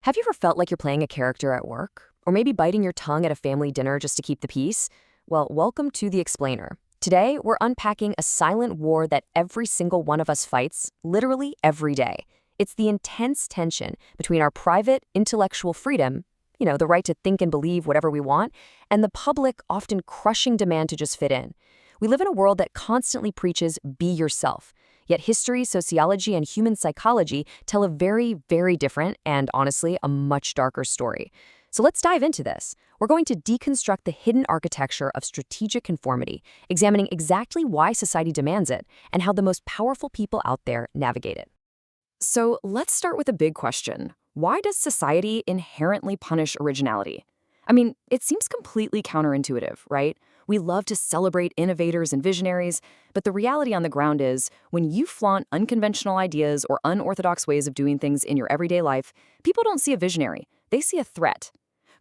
Have you ever felt like you're playing a character at work? Or maybe biting your tongue at a family dinner just to keep the peace? Well, welcome to The Explainer. Today, we're unpacking a silent war that every single one of us fights, literally every day. It's the intense tension between our private, intellectual freedom, the right to think and believe whatever we want, and the public, often crushing demand to just fit in. We live in a world that constantly preaches, be yourself. Yet history, sociology, and human psychology tell a very, very different and, honestly, a much darker story. So let's dive into this. We're going to deconstruct the hidden architecture of strategic conformity, examining exactly why society demands it and how the most powerful people out there navigate it. So let's start with a big question. Why does society inherently punish originality? I mean, it seems completely counterintuitive, right? We love to celebrate innovators and visionaries, but the reality on the ground is, when you flaunt unconventional ideas or unorthodox ways of doing things in your everyday life, people don't see a visionary, they see a threat.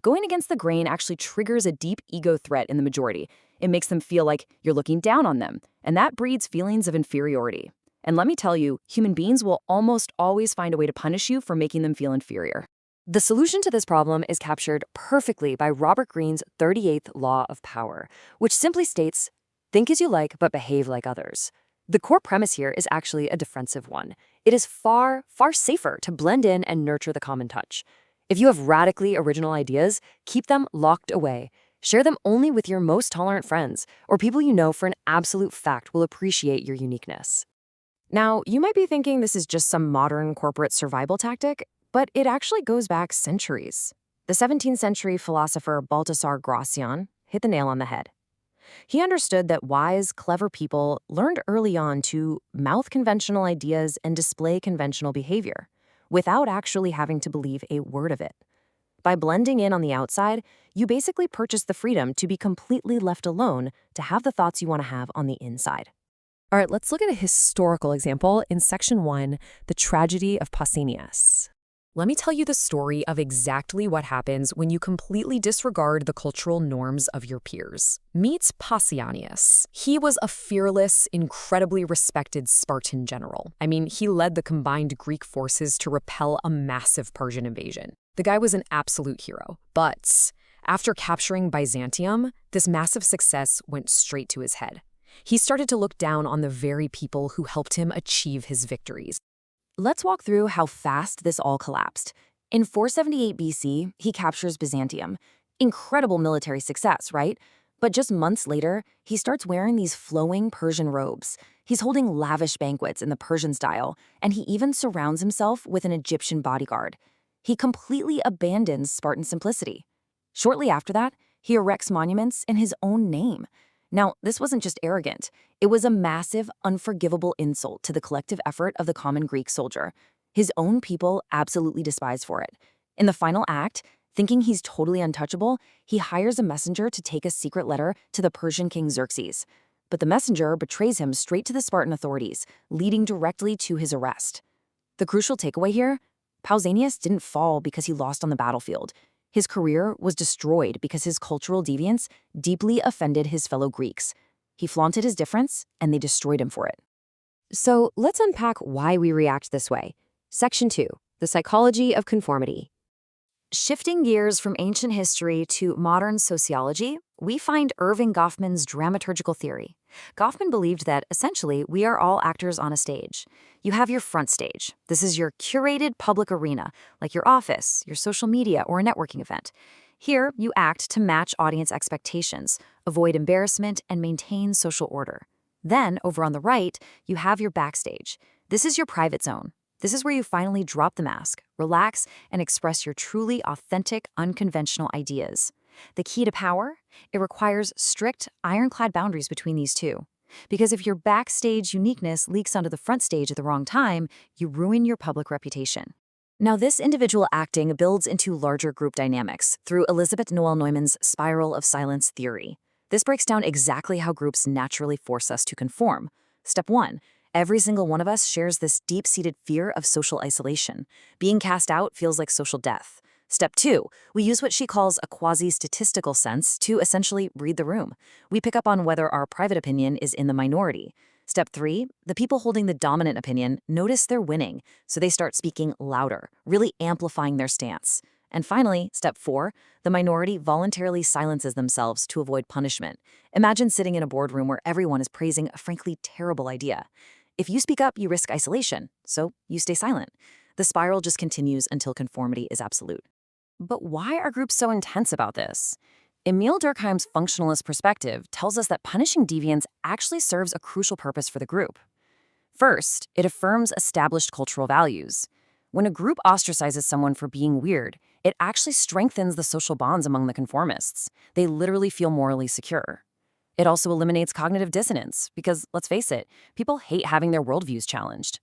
Going against the grain actually triggers a deep ego threat in the majority. It makes them feel like you're looking down on them, and that breeds feelings of inferiority. And let me tell you, human beings will almost always find a way to punish you for making them feel inferior. The solution to this problem is captured perfectly by Robert Greene's 38th Law of Power, which simply states, think as you like, but behave like others. The core premise here is actually a defensive one. It is far, far safer to blend in and nurture the common touch. If you have radically original ideas, keep them locked away. Share them only with your most tolerant friends or people you know for an absolute fact will appreciate your uniqueness. Now, you might be thinking this is just some modern corporate survival tactic, but it actually goes back centuries. The 17th century philosopher Baltasar Gracian hit the nail on the head. He understood that wise, clever people learned early on to mouth conventional ideas and display conventional behavior, without actually having to believe a word of it. By blending in on the outside, you basically purchase the freedom to be completely left alone to have the thoughts you want to have on the inside. All right, let's look at a historical example in Section 1, The Tragedy of Pausanias. Let me tell you the story of exactly what happens when you completely disregard the cultural norms of your peers. Meet Pausanias. He was a fearless, incredibly respected Spartan general. I mean, he led the combined Greek forces to repel a massive Persian invasion. The guy was an absolute hero. But after capturing Byzantium, this massive success went straight to his head. He started to look down on the very people who helped him achieve his victories. Let's walk through how fast this all collapsed. In 478 BC, he captures Byzantium. Incredible military success, right? But just months later, he starts wearing these flowing Persian robes. He's holding lavish banquets in the Persian style, and he even surrounds himself with an Egyptian bodyguard. He completely abandons Spartan simplicity. Shortly after that, he erects monuments in his own name. Now, this wasn't just arrogant. It was a massive, unforgivable insult to the collective effort of the common Greek soldier. His own people absolutely despised for it. In the final act, thinking he's totally untouchable, he hires a messenger to take a secret letter to the Persian king Xerxes. But the messenger betrays him straight to the Spartan authorities, leading directly to his arrest. The crucial takeaway here? Pausanias didn't fall because he lost on the battlefield. His career was destroyed because his cultural deviance deeply offended his fellow Greeks. He flaunted his difference, and they destroyed him for it. So let's unpack why we react this way. Section 2, The Psychology of Conformity. Shifting gears from ancient history to modern sociology, we find Erving Goffman's dramaturgical theory. Goffman believed that, essentially, we are all actors on a stage. You have your front stage. This is your curated public arena, like your office, your social media, or a networking event. Here, you act to match audience expectations, avoid embarrassment, and maintain social order. Then, over on the right, you have your backstage. This is your private zone. This is where you finally drop the mask, relax, and express your truly authentic, unconventional ideas. The key to power? It requires strict, ironclad boundaries between these two. Because if your backstage uniqueness leaks onto the front stage at the wrong time, you ruin your public reputation. Now, this individual acting builds into larger group dynamics through Elizabeth Noel Neumann's spiral of silence theory. This breaks down exactly how groups naturally force us to conform. Step 1. Every single one of us shares this deep-seated fear of social isolation. Being cast out feels like social death. Step 2, we use what she calls a quasi-statistical sense to essentially read the room. We pick up on whether our private opinion is in the minority. Step 3, the people holding the dominant opinion notice they're winning, so they start speaking louder, really amplifying their stance. And finally, step 4, the minority voluntarily silences themselves to avoid punishment. Imagine sitting in a boardroom where everyone is praising a frankly terrible idea. If you speak up, you risk isolation, so you stay silent. The spiral just continues until conformity is absolute. But why are groups so intense about this? Emile Durkheim's functionalist perspective tells us that punishing deviance actually serves a crucial purpose for the group. First, it affirms established cultural values. When a group ostracizes someone for being weird, it actually strengthens the social bonds among the conformists. They literally feel morally secure. It also eliminates cognitive dissonance because, let's face it, people hate having their worldviews challenged.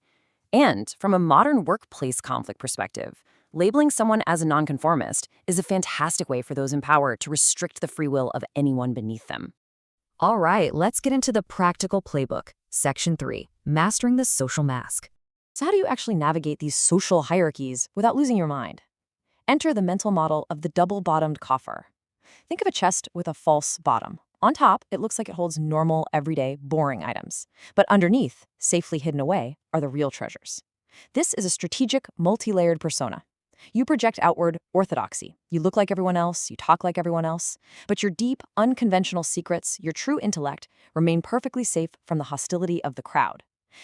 And from a modern workplace conflict perspective, labeling someone as a nonconformist is a fantastic way for those in power to restrict the free will of anyone beneath them. All right, let's get into the practical playbook. Section 3, Mastering the Social Mask. So how do you actually navigate these social hierarchies without losing your mind? Enter the mental model of the double-bottomed coffer. Think of a chest with a false bottom. On top, it looks like it holds normal, everyday, boring items. But underneath, safely hidden away, are the real treasures. This is a strategic, multi-layered persona. You project outward orthodoxy. You look like everyone else, you talk like everyone else, but your deep, unconventional secrets, your true intellect, remain perfectly safe from the hostility of the crowd.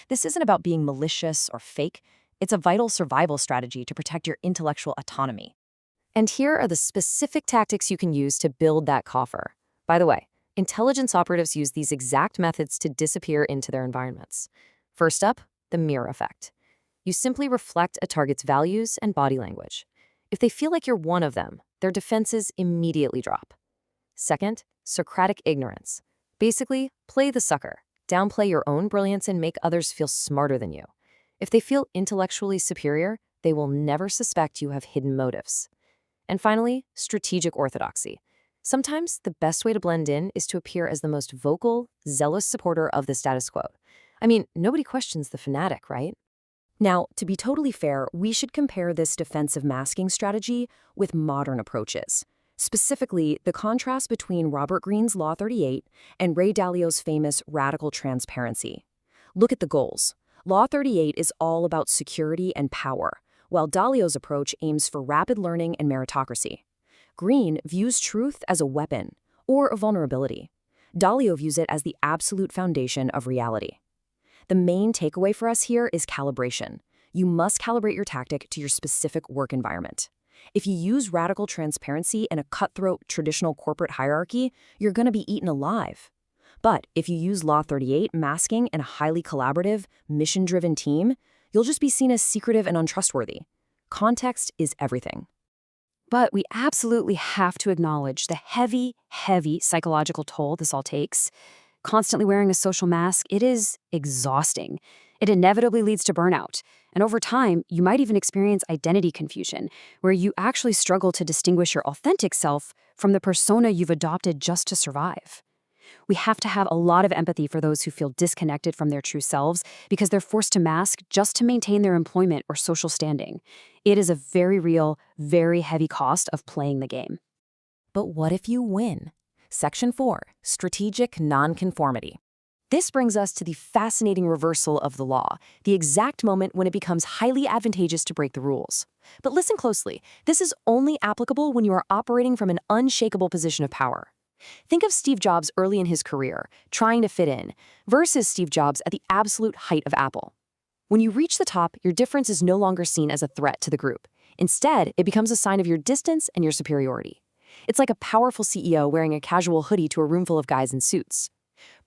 This isn't about being malicious or fake. It's a vital survival strategy to protect your intellectual autonomy. And here are the specific tactics you can use to build that coffer. By the way, intelligence operatives use these exact methods to disappear into their environments. First up, the mirror effect. You simply reflect a target's values and body language. If they feel like you're one of them, their defenses immediately drop. Second, Socratic ignorance. Basically, play the sucker, downplay your own brilliance and make others feel smarter than you. If they feel intellectually superior, they will never suspect you have hidden motives. And finally, strategic orthodoxy. Sometimes the best way to blend in is to appear as the most vocal, zealous supporter of the status quo. I mean, nobody questions the fanatic, right? Now, to be totally fair, we should compare this defensive masking strategy with modern approaches. Specifically, the contrast between Robert Greene's Law 38 and Ray Dalio's famous radical transparency. Look at the goals. Law 38 is all about security and power, while Dalio's approach aims for rapid learning and meritocracy. Greene views truth as a weapon or a vulnerability. Dalio views it as the absolute foundation of reality. The main takeaway for us here is calibration. You must calibrate your tactic to your specific work environment. If you use radical transparency in a cutthroat traditional corporate hierarchy, you're going to be eaten alive. But if you use Law 38 masking in a highly collaborative, mission-driven team, you'll just be seen as secretive and untrustworthy. Context is everything. But we absolutely have to acknowledge the heavy, heavy psychological toll this all takes. Constantly wearing a social mask, it is exhausting. It inevitably leads to burnout. And over time, you might even experience identity confusion, where you actually struggle to distinguish your authentic self from the persona you've adopted just to survive. We have to have a lot of empathy for those who feel disconnected from their true selves because they're forced to mask just to maintain their employment or social standing. It is a very real, very heavy cost of playing the game. But what if you win? Section 4, Strategic Nonconformity. This brings us to the fascinating reversal of the law, the exact moment when it becomes highly advantageous to break the rules. But listen closely, this is only applicable when you are operating from an unshakable position of power. Think of Steve Jobs early in his career, trying to fit in, versus Steve Jobs at the absolute height of Apple. When you reach the top, your difference is no longer seen as a threat to the group. Instead, it becomes a sign of your distance and your superiority. It's like a powerful CEO wearing a casual hoodie to a room full of guys in suits.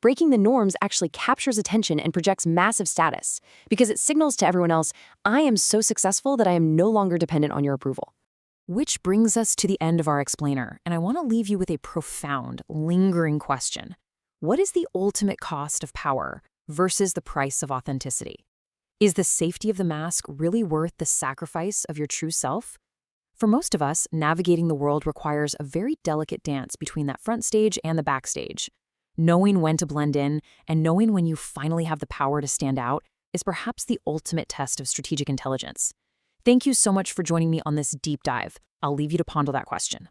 Breaking the norms actually captures attention and projects massive status, because it signals to everyone else, I am so successful that I am no longer dependent on your approval. Which brings us to the end of our explainer, and I want to leave you with a profound, lingering question. What is the ultimate cost of power versus the price of authenticity? Is the safety of the mask really worth the sacrifice of your true self? For most of us, navigating the world requires a very delicate dance between that front stage and the backstage. Knowing when to blend in and knowing when you finally have the power to stand out is perhaps the ultimate test of strategic intelligence. Thank you so much for joining me on this deep dive. I'll leave you to ponder that question.